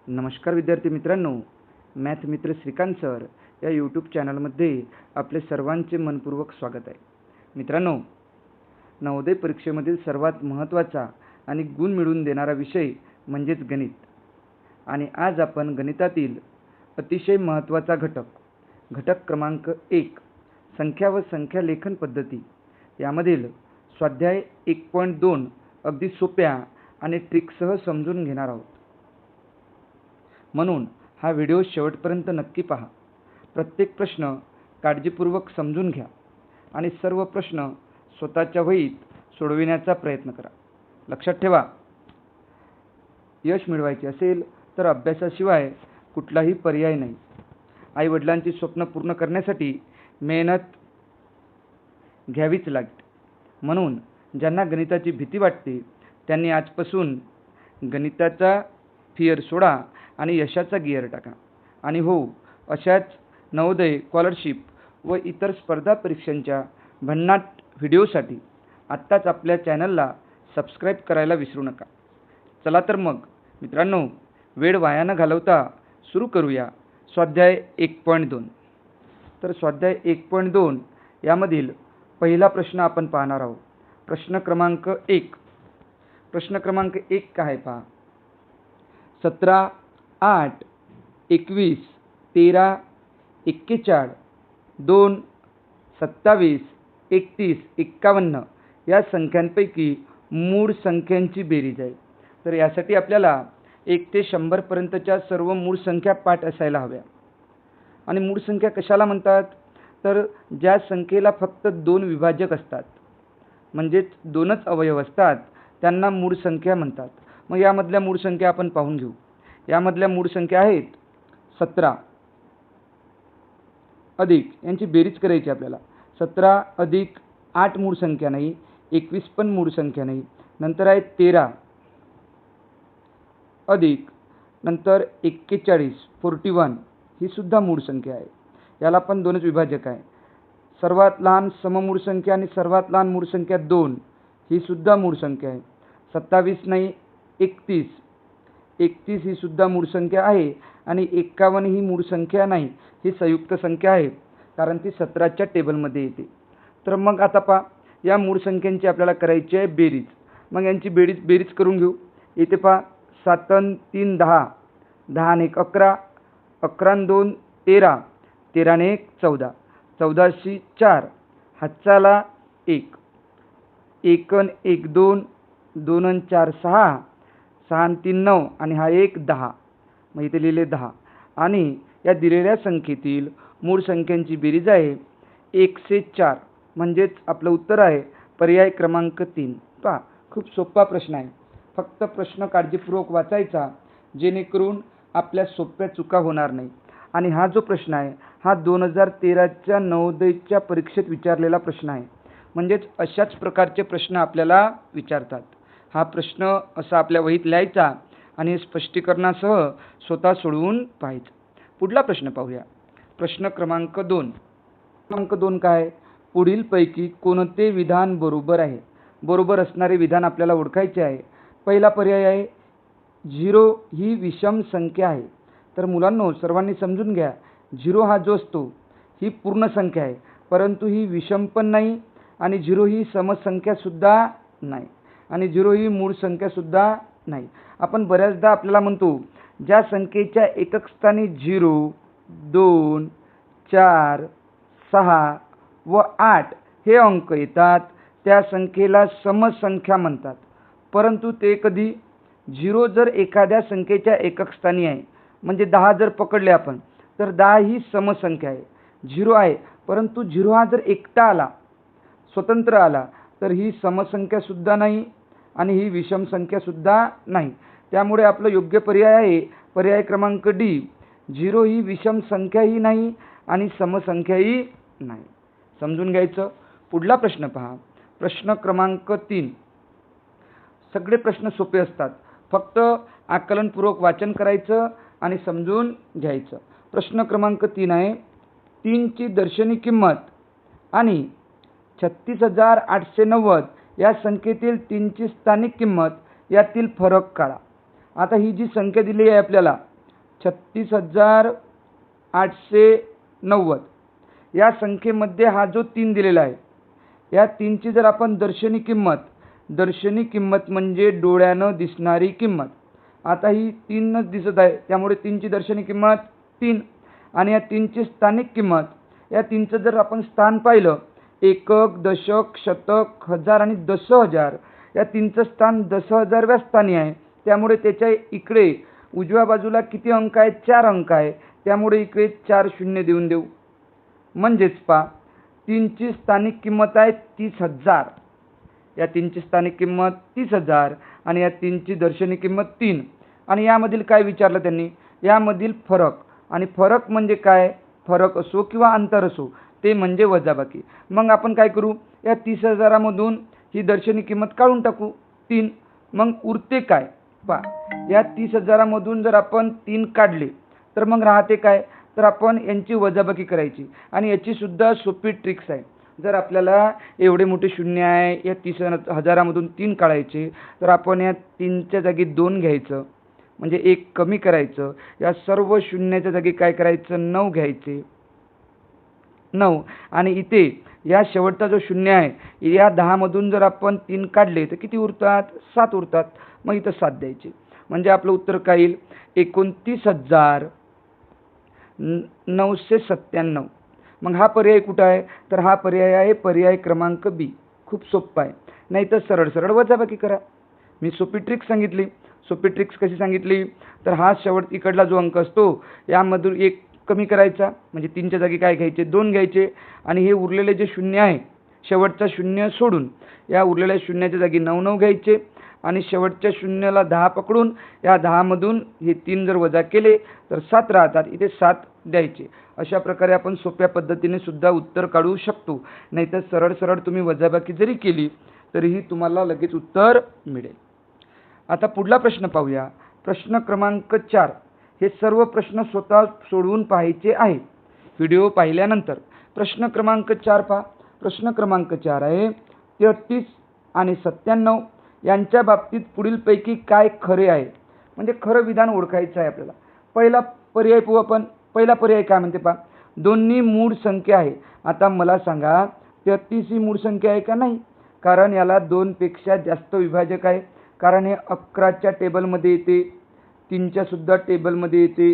नमस्कार विद्यार्थी मित्रांनो, मॅथ मित्र श्रीकांत सर या यूट्यूब चॅनलमध्ये आपले सर्वांचे मनपूर्वक स्वागत आहे. मित्रांनो, नवोदय परीक्षेमधील सर्वात महत्त्वाचा आणि गुण मिळवून देणारा विषय म्हणजेच गणित. आणि आज आपण गणितातील अतिशय महत्त्वाचा घटक क्रमांक 1 संख्या व संख्या लेखन पद्धती यामधील स्वाध्याय 1.2 अगदी सोप्या आणि ट्रिकसह समजून घेणार आहोत. म्हणून हा व्हिडिओ शेवटपर्यंत नक्की पहा. प्रत्येक प्रश्न काळजीपूर्वक समजून घ्या आणि सर्व प्रश्न स्वतःच्या वहीत सोडविण्याचा प्रयत्न करा. लक्षात ठेवा, यश मिळवायचे असेल तर अभ्यासाशिवाय कुठलाही पर्याय नाही. आई वडिलांची स्वप्न पूर्ण करण्यासाठी मेहनत घ्यावीच लागते. म्हणून ज्यांना गणिताची भीती वाटते त्यांनी आजपासून गणिताचा फिअर सोडा आणि यशाचा गिअर टाका. आणि हो, अशाच नवोदय, स्कॉलरशिप व इतर स्पर्धा परीक्षांच्या भन्नाट व्हिडिओसाठी आत्ताच आपल्या चॅनलला सबस्क्राईब करायला विसरू नका. चला तर मग मित्रांनो, वेळ वाया न घालवता सुरू करूया स्वाध्याय 1.2. तर स्वाध्याय 1.2 यामधील पहिला प्रश्न आपण पाहणार आहोत. प्रश्न क्रमांक 1. प्रश्न क्रमांक 1 काय पहा. 17, 8, 21, 13, 41, 2, 27, 31, 51 या संख्यांपैकी मूळ संख्यांची बेरीज आहे. तर यासाठी आपल्याला 1 ते 100 पर्यंतच्या सर्व मूळ संख्या पाठ असायला हव्या. आणि मूळ संख्या कशाला म्हणतात, तर ज्या संख्येला फक्त 2 विभाजक असतात, म्हणजेच 2च अवयव असतात, त्यांना मूळ संख्या म्हणतात. मग यामधल्या मूळ संख्या आपण पाहून घेऊ. यामधल्या मूळ संख्या आहेत 17 अधिक, यांची बेरीज करायची आपल्याला. 17 अधिक 8 मूळ संख्या नाही, 21 पण मूळ संख्या नाही. नंतर आहे 13 अधिक नंतर 41 41, ही सुद्धा मूळ संख्या आहे. याला पण 2च विभाजक आहे. सर्वात लहान सममूळ संख्या आणि सर्वात लहान मूळ संख्या 2, ही सुद्धा मूळ संख्या आहे. 27 नाही, 31 ही सुद्धा मूळ संख्या आहे. आणि 51 ही मूळ संख्या नाही, ही संयुक्त संख्या आहे, कारण ती 17च्या टेबलमध्ये येते. तर मग आता पहा, या मूळ संख्यांची आपल्याला करायची आहे बेरीज. मग यांची बेरीज करून घेऊ. इथे पहा, 7 आणि 3 10, 10 आणि 1 11, 11 आणि 2 13, 13 आणि 1 14, 14 4, हातचाला 1, 1 आणि 1 2, 2 आणि 4 6, 6 आणि 3 9, आणि हा 1 10. मग इथे लिहिले 10. आणि या दिलेल्या संख्येतील मूळ संख्यांची बेरीज आहे 104. म्हणजेच आपलं उत्तर आहे पर्याय क्रमांक 3. पहा, खूप सोपा प्रश्न आहे. फक्त प्रश्न काळजीपूर्वक वाचायचा, जेणेकरून आपल्या सोप्या चुका होणार नाही. आणि हा जो प्रश्न आहे हा 2013च्या नवोदयच्या परीक्षेत विचारलेला प्रश्न आहे. म्हणजेच अशाच प्रकारचे प्रश्न आपल्याला विचारतात. हा प्रश्न असा आपल्या वहीत लिहायचा आणि स्पष्टीकरणासह स्वतः सोडवून पाहायचा. पुढला प्रश्न पाहूया. प्रश्न क्रमांक 2. क्रमांक 2 काय. पुढीलपैकी कोणते विधान बरोबर आहे. बरोबर असणारे विधान आपल्याला ओळखायचे आहे. पहिला पर्याय आहे 0 ही विषम संख्या आहे. तर मुलांनो, सर्वांनी समजून घ्या, 0 हा जो असतो ही पूर्ण संख्या आहे, परंतु ही विषम पण नाही आणि 0 ही समसंख्या सुद्धा नाही आणि 0 ही मूळ संख्या सुद्धा नाही. आपण बऱ्याचदा आपल्याला म्हणतो, ज्या संख्येच्या एकक स्थानी 0, 2, 4, 6 व 8 हे अंक येतात त्या संख्येला समसंख्या म्हणतात. परंतु ते कधी, 0 जर एखाद्या संख्येच्या एकक स्थानी आहे, म्हणजे 10 जर पकडले आपण, तर 10 ही समसंख्या आहे. 0 आहे, परंतु 0 हा जर एकटा आला, स्वतंत्र आला, तर ही समसंख्या सुद्धा नाही आणि ही विषम संख्या सुद्धा नाही. त्यामुळे आपलं योग्य पर्याय आहे पर्याय क्रमांक डी. 0 ही विषम संख्याही नाही आणि समसंख्याही नाही. समजून घ्यायचं. पुढला प्रश्न पहा. प्रश्न क्रमांक 3. सगळे प्रश्न सोपे असतात, फक्त आकलनपूर्वक वाचन करायचं आणि समजून घ्यायचं. प्रश्न क्रमांक 3 आहे 3 ची दर्शनी किंमत आणि 36,890 या संख्येतील 3 ची स्थानिक किंमत यातील फरक काढा. आता ही जी संख्या दिली आहे आपल्याला, 36,890 या संख्येमध्ये हा जो 3 दिलेला आहे, या 3ची जर आपण दर्शनी किंमत म्हणजे डोळ्यानं दिसणारी किंमत, आता ही 3च दिसत आहे त्यामुळे 3ची दर्शनी किंमत 3 आणि या 3ची स्थानिक किंमत, या 3चं जर आपण स्थान पाहिलं, एकक, दशक, शतक, हजार आणि 10,000, या 3चं स्थान 10,000व्या स्थानी आहे, त्यामुळे त्याच्या इकडे उजव्या बाजूला किती अंक आहे? 4 अंक आहे, त्यामुळे इकडे 4 शून्य देऊन देऊ. म्हणजेच पहा 3ची स्थानिक किंमत आहे 30,000, या 3ची स्थानिक किंमत 30,000 आणि या 3ची दर्शनी किंमत 3 आणि यामधील काय विचारलं त्यांनी? यामधील फरक, आणि फरक म्हणजे काय? फरक असो किंवा अंतर असो ते म्हणजे वजाबाकी. मग आपण काय करू? या 30,000मधून ही दर्शनी किंमत काढून टाकू 3. मग उरते काय? पहा या 30,000मधून जर आपण 3 काढले तर मग राहते काय? तर आपण यांची वजाबाकी करायची आणि याची सुद्धा सोपी ट्रिक्स आहे. जर आपल्याला एवढे मोठे शून्य आहे, या 30,000मधून 3 काढायचे, तर आपण या 3च्या जागी 2 घ्यायचं, म्हणजे 1 कमी करायचं. या सर्व शून्याच्या जागी काय करायचं? 9 घ्यायचे, 9. आणि इथे या शेवटचा जो शून्य आहे, या 10मधून जर आपण 3 काढले तर किती उरतात? 7 उरतात. मग इथं 7 द्यायचे, म्हणजे आपलं उत्तर काय येईल? 29,997. मग हा पर्याय कुठं आहे? तर हा पर्याय आहे पर्याय क्रमांक बी. खूप सोपा आहे. नाही तर सरळ सरळ वजाबाकी करा. मी सोपी ट्रिक्स सांगितली. सोपी ट्रिक्स कशी सांगितली? तर हा शेवट इकडला जो अंक असतो यामधून 1 कमी करायचा, म्हणजे 3च्या जागी काय घ्यायचे? 2 घ्यायचे आणि हे उरलेले जे शून्य आहे, शेवटचा शून्य सोडून या उरलेल्या शून्याच्या जागी 9 घ्यायचे आणि शेवटच्या शून्याला 10 पकडून या 10मधून हे 3 जर वजा केले तर 7 राहतात, इथे 7 द्यायचे. अशा प्रकारे आपण सोप्या पद्धतीने सुद्धा उत्तर काढू शकतो. नाहीतर सरळ सरळ तुम्ही वजाबाकी जरी केली तरीही तुम्हाला लगेच उत्तर मिळेल. आता पुढला प्रश्न पाहूया. प्रश्न क्रमांक 4. हे सर्व प्रश्न स्वतः सोडवून पाहायचे आहे व्हिडिओ पाहिल्यानंतर. प्रश्न क्रमांक 4 पहा. प्रश्न क्रमांक 4 आहे 33 आणि 97 यांच्या बाबतीत पुढीलपैकी काय खरे आहे? म्हणजे खरं विधान ओळखायचं आहे आपल्याला. पहिला पर्याय पाहू आपण. पहिला पर्याय काय म्हणते पहा, दोन्ही मूळ संख्या आहे. आता मला सांगा 33 ही मूळ संख्या आहे का? नाही, कारण याला 2 पेक्षा जास्त विभाजक आहे. कारण हे 11च्या टेबलमध्ये येते, 3च्या सुद्धा टेबलमध्ये येते,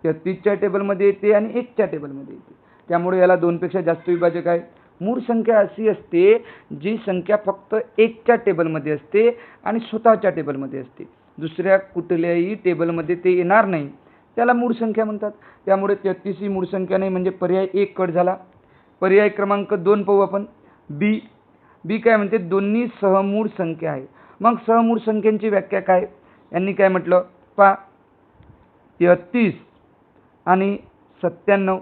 33च्या टेबलमध्ये येते आणि 1च्या टेबलमध्ये येते. त्यामुळे याला 2 पेक्षा जास्त विभाजक आहे. मूळ संख्या अशी असते जी संख्या फक्त 1च्या टेबलमध्ये असते आणि स्वतःच्या टेबलमध्ये असते. दुसऱ्या कुठल्याही टेबलमध्ये ते येणार नाही, त्याला मूळ संख्या म्हणतात. त्यामुळे 33 ही मूळ संख्या नाही, म्हणजे पर्याय 1 कट झाला. पर्याय क्रमांक 2 पाहू आपण. बी. बी काय म्हणते? दोन्ही सहमूळ संख्या आहे. मग सहमूळ संख्यांची व्याख्या काय? यांनी काय म्हटलं पहा, 33 आणि 97.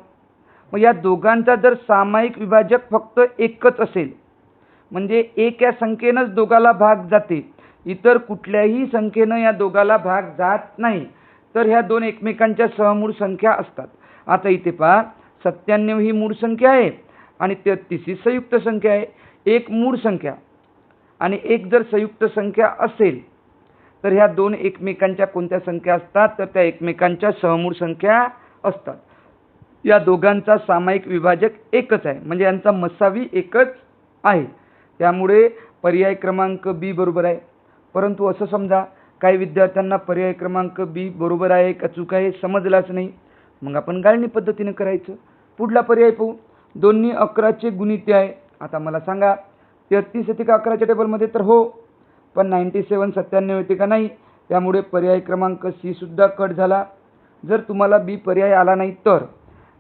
मग या दोघांचा जर सामायिक विभाजक फक्त एकच असेल, म्हणजे 1 या संख्येनंच दोघाला भाग जाते, इतर कुठल्याही संख्येनं या दोघाला भाग जात नाही, तर ह्या 2 एकमेकांच्या सहमूळ संख्या असतात. आता इथे पहा 97 ही मूळ संख्या आहे आणि 33 ही संयुक्त संख्या आहे. एक मूळ संख्या आणि एक जर संयुक्त संख्या असेल तर ह्या 2 एकमेकांच्या कोणत्या संख्या असतात? तर त्या एकमेकांच्या सहमूळ संख्या असतात. या दोघांचा सामायिक विभाजक एकच आहे, म्हणजे यांचा मसावी एकच आहे. त्यामुळे पर्याय क्रमांक बी बरोबर आहे. परंतु असं समजा काही विद्यार्थ्यांना पर्याय क्रमांक बी बरोबर आहे का चूक आहे समजलाच नाही, मग आपण गाळणी पद्धतीने करायचं. पुढला पर्याय पाहू. दोन्ही 11चे गुणिते आहे. आता मला सांगा 33 येते का 11च्या टेबलमध्ये? तर हो. पण 97 97 येते का? नाही. त्यामुळे पर्याय क्रमांक सी सुद्धा कट झाला. जर तुम्हाला बी पर्याय आला नाही तर,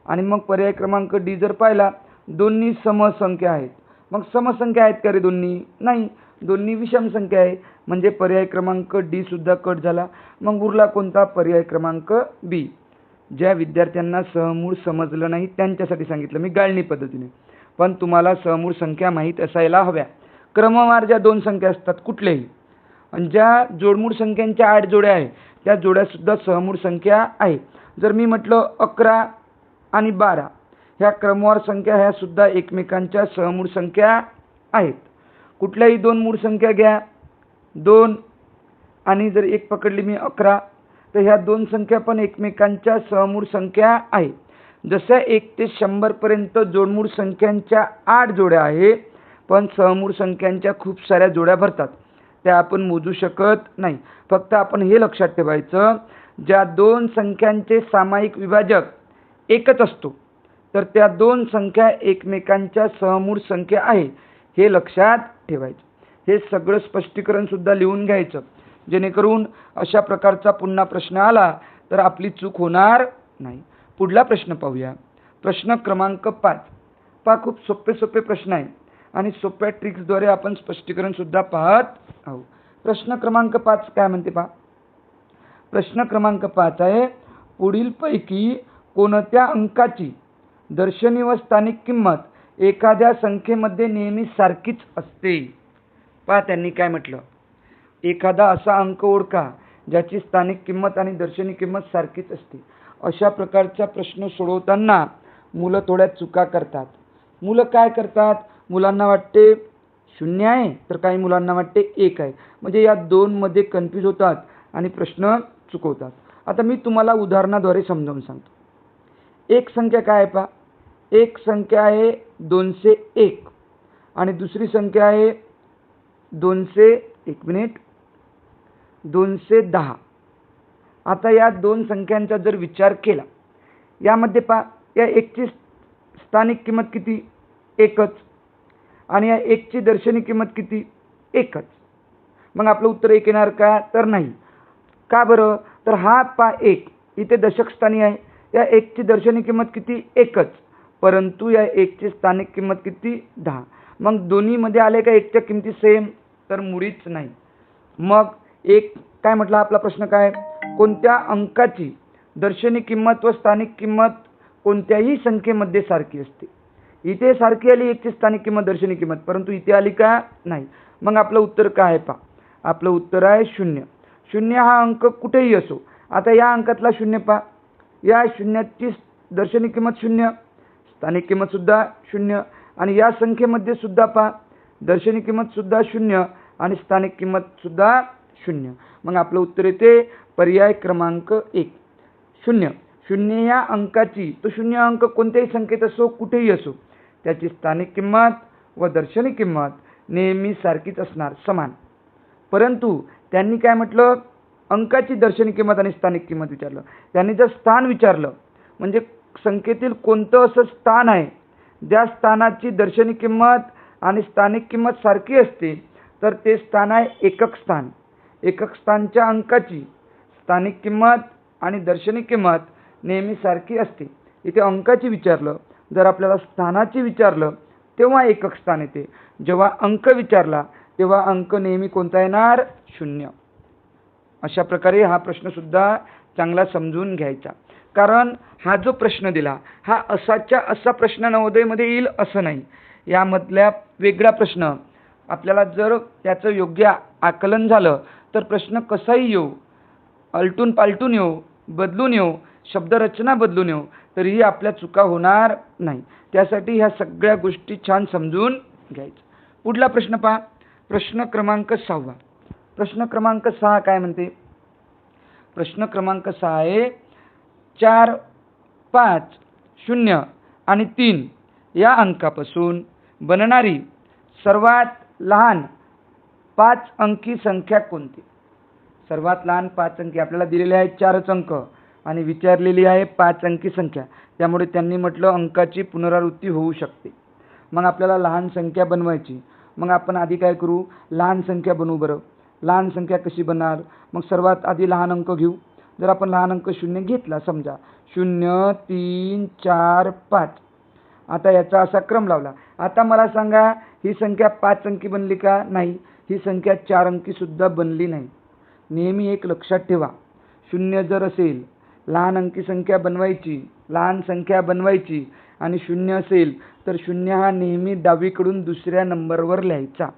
आणि मग पर्याय क्रमांक डी जर पाहिला, दोन्ही समसंख्या आहेत. मग समसंख्या आहेत का रे दोन्ही? नाही, दोन्ही विषम संख्या आहे, म्हणजे पर्याय क्रमांक डी सुद्धा कट झाला. मग उरला कोणता? पर्याय क्रमांक बी. ज्या विद्यार्थ्यांना सहमूळ समजलं नाही त्यांच्यासाठी सांगितलं मी गाळणी पद्धतीने, पण तुम्हाला सहमूळ संख्या माहीत असायला हव्या. क्रमवार ज्या 2 संख्या असतात कुठल्याही, आणि ज्या जोडमूळ संख्यांच्या 8 जोड्या आहे त्या जोड्यासुद्धा सहमूळ संख्या आहे. जर मी म्हटलं 11 आणि 12 ह्या क्रमवार संख्या, ह्या सुद्धा एकमेकांच्या सहमूळ संख्या आहेत. कुठल्याही 2 मूळ संख्या घ्या, 2 आणि जर 1 पकडली मी 11, तर ह्या दोन संख्या पण एकमेकांच्या सहमूळ संख्या आहे. जसं 1 ते 100 पर्यंत जोडमूळ संख्यांच्या 8 जोड्या आहे, पण सहमूळ संख्यांच्या खूप साऱ्या जोड्या भरतात, त्या आपण मोजू शकत नाही. फक्त आपण हे लक्षात ठेवायचं, ज्या दोन संख्यांचे सामायिक विभाजक एकच असतो तर त्या दोन संख्या एकमेकांच्या सहमूळ संख्या आहे, हे लक्षात ठेवायचं. हे सगळं स्पष्टीकरण सुद्धा लिहून घ्यायचं, जेणेकरून अशा प्रकारचा पुन्हा प्रश्न आला तर आपली चूक होणार नाही. पुढला प्रश्न पाहूया. प्रश्न क्रमांक 5. पहा, खूप सोपे प्रश्न आहे आणि सोप्या ट्रिक्सद्वारे आपण स्पष्टीकरण सुद्धा पाहत आहोत. प्रश्न क्रमांक 5 काय म्हणते पहा. प्रश्न क्रमांक 5 आहे, पुढीलपैकी कोणत्या अंकाची दर्शनी व स्थानिक किंमत एखाद्या संख्येमध्ये नेहमी सारखीच असते. पहा, त्यांनी काय म्हटलं, एखादा असा अंक ओळखा ज्याची स्थानिक किंमत आणि दर्शनी किंमत सारखीच असते. अशा प्रकारचा प्रश्न सोडवताना मुलं थोड्या चुका करतात. मुलं काय करतात, मुलांना वाटते 0 आहे तर काही मुलांना वाटते 1 आहे, म्हणजे या दोनमध्ये कन्फ्यूज होतात आणि प्रश्न चुकवतात. आता मी तुम्हाला उदाहरणाद्वारे समजावून सांगतो. एक संख्या काय आहे पहा, एक संख्या आहे 201 आणि दुसरी संख्या आहे 210. आता या दोन संख्यांचा जर विचार केला, यामध्ये पहा, या एकची स्थानिक किंमत किती, एकच, आणि या एकची दर्शनी किंमत किती, एकच. मग आपलं उत्तर 1 येणार का, तर नाही. का बरं, तर हा पहा 1 इथे दशक स्थानी आहे, या एकची दर्शनी किंमत किती, एकच, परंतु या एकची स्थानिक किंमत किती, 10. मग दोन्हीमध्ये आले का एकच्या किमती सेम, तर मुळीच नाही. मग एक काय म्हटलं, आपला प्रश्न काय, कोणत्या अंकाची दर्शनी किंमत व स्थानिक किंमत कोणत्याही संख्येमध्ये सारखी असते. इथे सारखी आली एकची स्थानिक किंमत दर्शनी किंमत, परंतु इथे आली का, नाही. मग आपलं उत्तर काय आहे पहा, आपलं उत्तर आहे 0. 0 हा अंक कुठेही असो. आता या अंकातला 0 पहा, या शून्याची दर्शनी किंमत 0, स्थानिक किंमत सुद्धा 0, आणि या संख्येमध्ये सुद्धा पहा, दर्शनी किंमत सुद्धा 0 आणि स्थानिक किंमत सुद्धा 0. मग आपलं उत्तर येते पर्याय क्रमांक 1, 0. 0 या अंकाची, तो 0 अंक कोणत्याही संख्येत असो, कुठेही असो, त्याची स्थानिक किंमत व दर्शनी किंमत नेहमी सारखीच असणार, समान. परंतु त्यांनी काय म्हटलं, अंकाची दर्शनी किंमत आणि स्थानिक किंमत विचारलं. त्यांनी जर स्थान विचारलं, म्हणजे संख्येतील कोणतं असं स्थान आहे ज्या स्थानाची दर्शनी किंमत आणि स्थानिक किंमत सारखी असते, तर ते स्थान आहे एकक स्थान. एकक स्थानच्या अंकाची स्थानिक किंमत आणि दर्शनी किंमत नेहमी सारखी असते. इथे अंकाची विचारलं, जर आपल्याला स्थानाची विचारलं तेव्हा एकक स्थान येते. जेव्हा अंक विचारला तेव्हा अंक नेहमी कोणता येणार, 0. अशा प्रकारे हा प्रश्न सुद्धा चांगला समजून घ्यायचा. कारण हा जो प्रश्न दिला हा असाच्या असा प्रश्न नवोदयमध्ये येईल असं नाही. यामधल्या वेगळा प्रश्न आपल्याला जर त्याचं योग्य आकलन झालं तर प्रश्न कसाही येऊ, अलटून पालटून येऊ, बदलून येऊ, शब्दरचना बदलून येऊ, तरीही आपल्या चुका होणार नाही. त्यासाठी ह्या सगळ्या गोष्टी छान समजून घ्यायच्या. पुढला प्रश्न पहा, प्रश्न क्रमांक 6. प्रश्न क्रमांक 6 काय म्हणते, प्रश्न क्रमांक 6 आहे, 4, 5, 0 आणि 3 या अंकापासून बनणारी सर्वात लहान 5 अंकी संख्या कोणती. सर्वात लहान 5 अंकी आपल्याला दिलेले आहेत 4च अंक आणि विचारलेली आहे 5 अंकी संख्या. त्यामुळे त्यांनी म्हटलं अंकाची पुनरावृत्ती होऊ शकते. मग आपल्याला लहान संख्या बनवायची. मग आपण आधी काय करू, लहान संख्या बनवू. बरं, लहान संख्या कशी बनणार, मग सर्वात आधी लहान अंक घेऊ. जर आपण लहान अंक 0 घेतला, समजा 0, 3, 4, 5. आता याचा असा क्रम लावला. आता मला सांगा, ही संख्या 5 अंकी बनली का, नाही. ही संख्या 4 अंकी सुद्धा बनली नाही. नेहमी एक लक्षात ठेवा, 0 जर असेल, लहान अंकी संख्या बनवायची, लहान संख्या बनवायची आणि 0 असेल तर 0 हा नेहमी डावीकडून दुसऱ्या नंबरवर लिहायचा.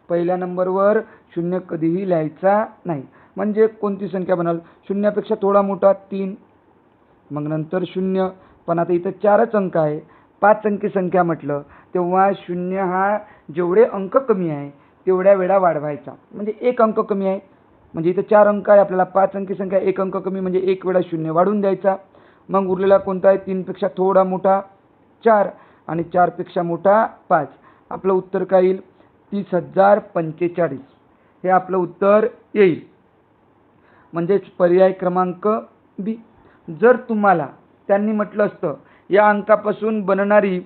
पहिल्या नंबरवर 0 कधीही लिहायचा नाही. म्हणजे कोणती संख्या बनाल, 0 पेक्षा थोडा मोठा 3, मग नंतर 0. पण आता इथं 4च अंक आहे. 5 अंकी संख्या म्हटलं तेव्हा 0 हा जेवढे अंक कमी आहे तेवढ्या वेळा वाढवायचा. म्हणजे 1 अंक कमी आहे, म्हणजे इथं 4 अंक आहे, आपल्याला 5 अंकी संख्या 1 अंक कमी म्हणजे 1 वेळा 0 वाढून द्यायचा. मग उरलेला कोणता आहे? 3 पेक्षा थोडा मोठा 4 आणि 4 पेक्षा मोठा 5. आपलं उत्तर काय येईल? 30,045. हे आपलं उत्तर येईल. म्हणजे पर्याय क्रमांक बी. जर तुम्हाला त्यांनी म्हटलं असतं या अंकापासून बनणारी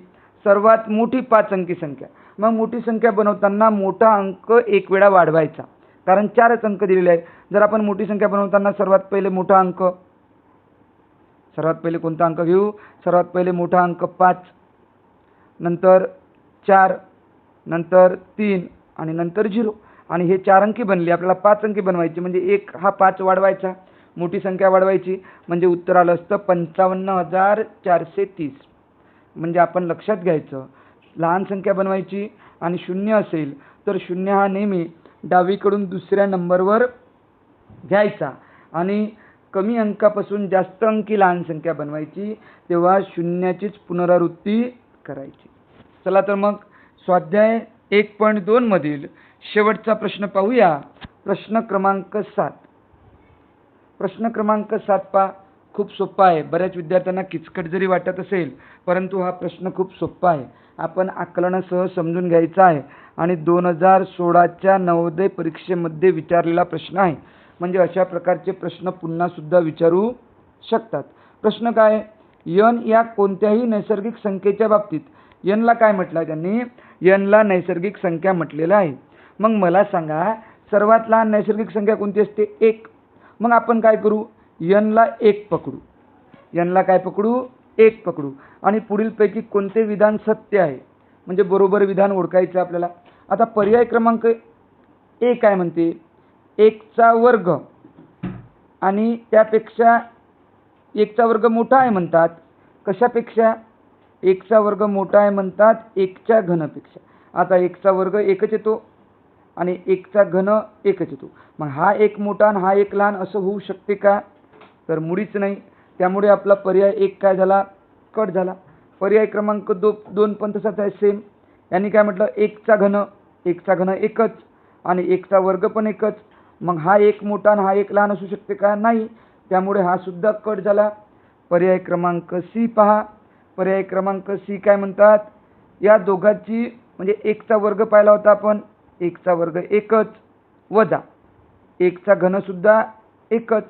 सर्वात मोठी 5 अंकी संख्या, मग मोठी संख्या बनवताना मोठा अंक 1 वेळा वाढवायचा, कारण 4च अंक दिलेले आहेत. जर आपण मोठी संख्या बनवताना सर्वात पहिले मोठा अंक, सर्वात पहिले कोणता अंक घेऊ? सर्वात पहिले मोठा अंक 5, नंतर 4, नंतर 3 आणि नंतर 0. आणि हे 4 अंकी बनले, आपल्याला 5 अंकी बनवायची म्हणजे 1 हा 5 वाढवायचा, मोठी संख्या वाढवायची, म्हणजे उत्तर आलं असतं 55,430. म्हणजे आपण लक्षात घ्यायचं, लहान संख्या बनवायची आणि 0 असेल तर 0 हा नेहमी डावीकडून दुसऱ्या नंबरवर घ्यायचा आणि कमी अंकापासून जास्त अंकी लहान संख्या बनवायची, तेव्हा 0चीच पुनरावृत्ती करायची. चला तर मग स्वाध्याय 1.2 मधील शेवटचा प्रश्न पाहूया. प्रश्न क्रमांक 7. प्रश्न क्रमांक 7 पहा, खूप सोपा आहे. बऱ्याच विद्यार्थ्यांना किचकट जरी वाटत असेल, परंतु हा प्रश्न खूप सोपा आहे. आपण आकलनासह समजून घ्यायचा आहे आणि 2016च्या नवोदय परीक्षेमध्ये विचारलेला प्रश्न आहे. म्हणजे अशा प्रकारचे प्रश्न पुन्हा सुद्धा विचारू शकतात. प्रश्न काय? n या कोणत्याही नैसर्गिक संख्येच्या बाबतीत, n ला काय म्हटलं त्यांनी? n ला नैसर्गिक संख्या म्हटलेलं आहे. मग मला सांगा, सर्वात लहान नैसर्गिक संख्या कोणती असते? 1. मग आपण काय करू? n ला 1 पकडू. n ला काय पकडू? 1 पकडू. आणि पुढीलपैकी कोणते विधान सत्य आहे? म्हणजे बरोबर विधान ओळखायचं आपल्याला. आता पर्याय क्रमांक ए काय म्हणते? 1 चा वर्ग आणि त्यापेक्षा 1 चा वर्ग मोठा आहे म्हणतात. कशापेक्षा? 1 चा वर्ग मोठा आहे म्हणतात 1 च्या घनपेक्षा. आता 1 चा वर्ग 1च येतो आणि 1 चा घन 1च येतो. मग हा 1 मोठा आणि हा 1 लहान असं होऊ शकते का? तर मुळीच नाही. त्यामुळे आपला पर्याय 1 काय झाला? कट झाला. पर्याय क्रमांक 2 पण तसाच आहे, सेम. यांनी काय म्हटलं? 1 चा घन 1च आणि 1 चा वर्ग पण 1च. मग हा 1 मोठा आणि हा 1 लहान असू शकते का? नाही. त्यामुळे हा सुद्धा कट झाला. पर्याय क्रमांक सी पहा. पर्याय क्रमांक सी काय म्हणतात? या दोघांची म्हणजे 1 चा वर्ग पाहिला होता आपण, 1 चा वर्ग 1च वजा 1 चा घन सुद्धा 1च.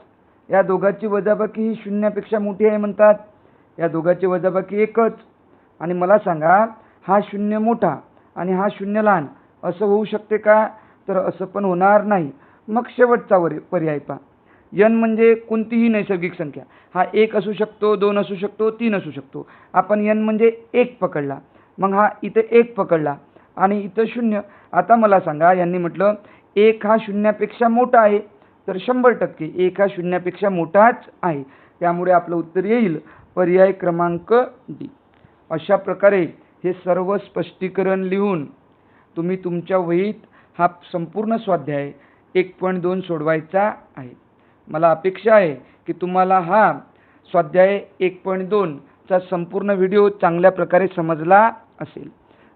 या दोघांची वजाबाकी ही 0पेक्षा मोठी आहे म्हणतात. या दोघांची वजाबाकी 1च. आणि मला सांगा, हा 0 मोठा आणि हा 0 लहान असं होऊ शकते का? तर असं पण होणार नाही. मग शेवटचा पर्याय पहा. n म्हणजे कोणतीही नैसर्गिक संख्या. हा 1 असू शकतो, 2 असू शकतो, 3 असू शकतो. आपण n म्हणजे 1 पकडला, मग हा इथे 1 पकडला आणि इथं 0. आता मला सांगा, यांनी म्हटलं 1 हा 0पेक्षा मोठा आहे, तर 100% 1 हा 0पेक्षा मोठाच आहे. त्यामुळे आपलं उत्तर येईल पर्याय क्रमांक डी. अशा प्रकारे हे सर्व स्पष्टीकरण लिहून तुम्ही तुमच्या वहीत हा संपूर्ण स्वाध्याय 1.2 सोडवायचा आहे. मला अपेक्षा आहे की तुम्हाला हा स्वाध्याय 1.2 चा संपूर्ण व्हिडिओ चांगल्या प्रकारे समजला असेल.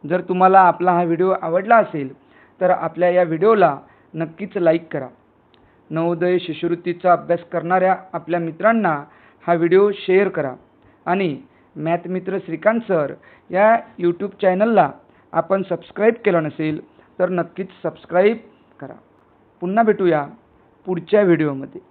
जर तुम्हाला आपला हा व्हिडिओ आवडला असेल तर आपल्या या व्हिडिओला नक्कीच लाईक करा. नवोदय शिष्यवृत्तीचा अभ्यास करणाऱ्या आपल्या मित्रांना हा व्हिडिओ शेअर करा आणि मॅथ मित्र श्रीकांत सर या यूट्यूब चॅनलला आपण सबस्क्राईब केलं नसेल तर नक्कीच सबस्क्राईब करा. पुन्हा भेटूया पुढच्या व्हिडिओमध्ये.